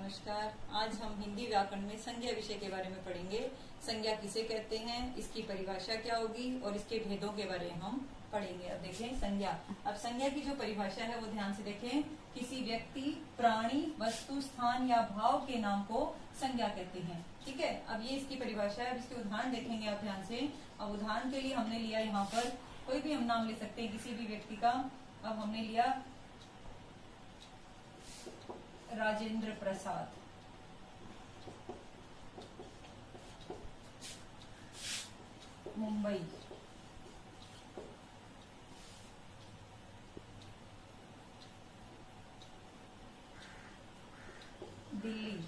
नमस्कार। आज हम हिंदी व्याकरण में संज्ञा विषय के बारे में पढ़ेंगे। संज्ञा किसे कहते हैं, इसकी परिभाषा क्या होगी और इसके भेदों के बारे में हम पढ़ेंगे। अब देखें संज्ञा। अब संज्ञा की जो परिभाषा है वो ध्यान से देखें। किसी व्यक्ति, प्राणी, वस्तु, स्थान या भाव के नाम को संज्ञा कहते हैं। ठीक है, अब ये इसकी परिभाषा है। अब इसके उदाहरण देखेंगे आप ध्यान से। अब उदाहरण के लिए हमने लिया यहाँ पर कोई भी हम नाम ले सकते हैं किसी भी व्यक्ति का। अब हमने लिया राजेंद्र प्रसाद, मुंबई। दिल्ली।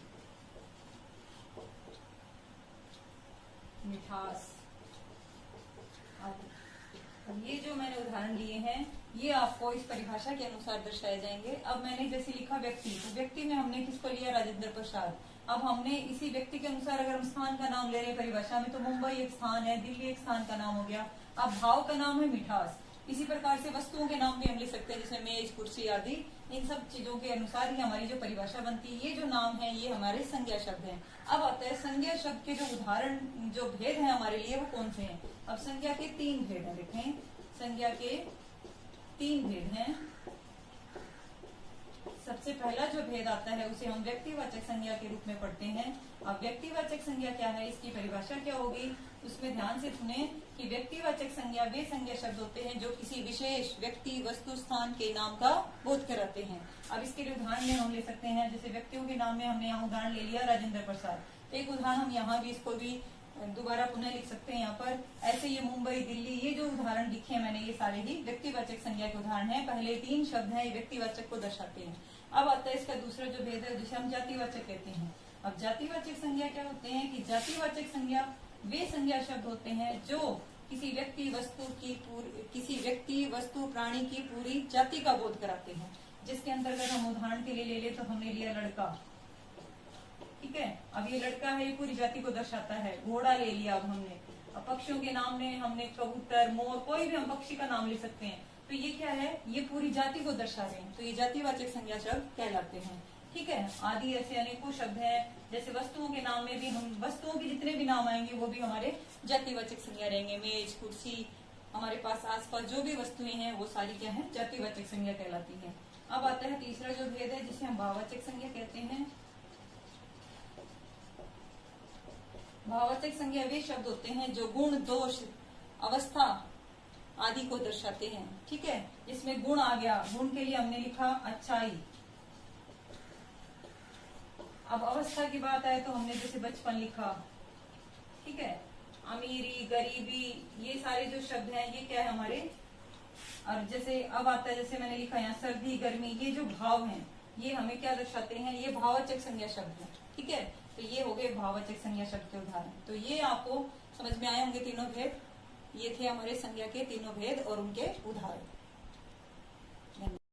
मिठास। अब ये जो मैंने उदाहरण लिए हैं ये आपको इस परिभाषा के अनुसार दर्शाए जाएंगे। अब मैंने जैसे लिखा व्यक्ति, तो व्यक्ति में हमने किसको लिया, राजेंद्र प्रसाद। अब हमने इसी व्यक्ति के अनुसार अगर हम स्थान का नाम ले रहे हैं परिभाषा में, तो मुंबई एक स्थान है, दिल्ली एक स्थान का नाम हो गया। अब भाव का नाम है मिठास। इसी प्रकार से वस्तुओं के नाम भी हम लिख सकते हैं, जैसे मेज, कुर्सी आदि। इन सब चीजों के अनुसार ही हमारी जो परिभाषा बनती है। ये जो नाम है ये हमारे संज्ञा शब्द हैं। अब आता है संज्ञा शब्द के जो उदाहरण, जो भेद हैं हमारे लिए वो कौन से हैं। अब संज्ञा के 3 भेद हैं। देखें, संज्ञा के 3 भेद हैं। सबसे पहला जो भेद आता है उसे हम व्यक्तिवाचक संज्ञा के रूप में पढ़ते हैं। अब व्यक्तिवाचक संज्ञा क्या है, इसकी परिभाषा क्या होगी, उसमें ध्यान से सुने कि व्यक्तिवाचक संज्ञा वे संज्ञा शब्द होते हैं जो किसी विशेष व्यक्ति, वस्तु, स्थान के नाम का बोध कराते हैं। अब इसके लिए उदाहरण में हम ले सकते हैं, जैसे व्यक्तियों के नाम में हमने यहाँ उदाहरण ले लिया राजेंद्र प्रसाद। एक उदाहरण हम यहाँ भी इसको भी दोबारा पुनः लिख सकते हैं यहाँ पर। ऐसे ये मुंबई, दिल्ली, ये जो उदाहरण लिखे हैं मैंने, ये सारे ही व्यक्तिवाचक संज्ञा के उदाहरण हैं। पहले 3 शब्द हैं, ये व्यक्तिवाचक को दर्शाते हैं। अब आता है इसका दूसरा जो भेद है, जिसे हम जातिवाचक कहते हैं। अब जातिवाचक संज्ञा क्या होते हैं कि जातिवाचक संज्ञा वे संज्ञा शब्द होते हैं जो किसी व्यक्ति, वस्तु, प्राणी की पूरी जाति का बोध कराते हैं। जिसके अंतर्गत हम उदाहरण के लिए ले ले तो हमने लिया लड़का। ठीक है, अब ये लड़का है, ये पूरी जाति को दर्शाता है। घोड़ा ले लिया। अब हमने पक्षियों के नाम में हमने कबूतर, मोर, कोई भी हम पक्षी का नाम ले सकते हैं। तो ये क्या है, ये पूरी जाति को दर्शा रहे हैं। तो ये जातिवाचक संज्ञा शब्द कहलाते हैं। ठीक है, आदि ऐसे अनेकों शब्द हैं। जैसे वस्तुओं के नाम में भी हम, वस्तुओं के जितने भी नाम आएंगे वो भी हमारे जातिवाचक संज्ञा रहेंगे। मेज, कुर्सी, हमारे पास आसपास जो भी वस्तुएं हैं वो सारी क्या है, जातिवाचक संज्ञा कहलाती है। अब आता है तीसरा जो भेद है, जिसे हम भाववाचक संज्ञा कहते हैं। भाववाचक संज्ञा वे शब्द होते हैं जो गुण, दोष, अवस्था आदि को दर्शाते हैं। ठीक है, इसमें गुण आ गया। गुण के लिए हमने लिखा अच्छाई। अब अवस्था की बात आए तो हमने जैसे बचपन लिखा। ठीक है, अमीरी, गरीबी, ये सारे जो शब्द हैं ये क्या है हमारे। और जैसे अब आता है, जैसे मैंने लिखा यहाँ सर्दी, गर्मी, ये जो भाव हैं ये हमें क्या दर्शाते हैं, ये भाववाचक संज्ञा शब्द हैं। ठीक है, तो ये हो गए भाववाचक संज्ञा शब्द के उदाहरण। तो ये आपको समझ में आए होंगे तीनों भेद। ये थे हमारे संज्ञा के तीनों भेद और उनके उदाहरण।